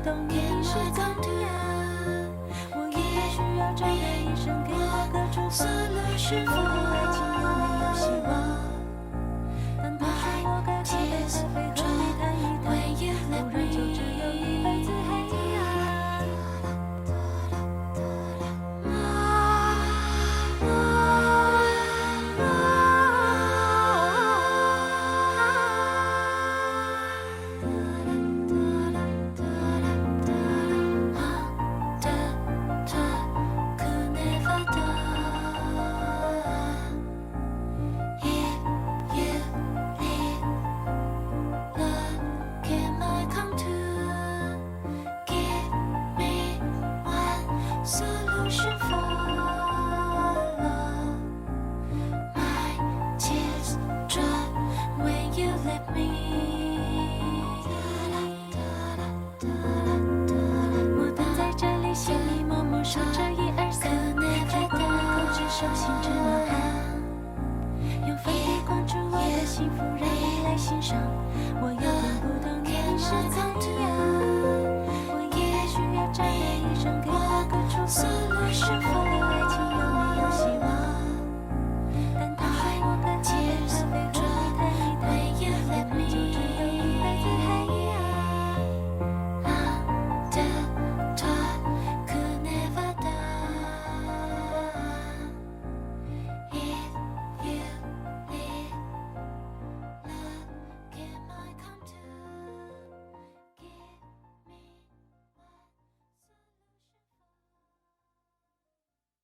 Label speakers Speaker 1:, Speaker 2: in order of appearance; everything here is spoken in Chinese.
Speaker 1: 懂你是怎样，我应该需要找个医生给我个处方。是否爱情有没有希望？但他说我该喝杯咖啡和你谈一谈，不然就只有一辈子黑暗。Solution for love. My tears drop when you let me. 我等在这里，心里默默数着1、2、3，却不能控制手心直冒汗。用粉笔关注我的幸福，让你来欣赏。我有点不懂你是怎样，我应该需要找个医生给我个处方。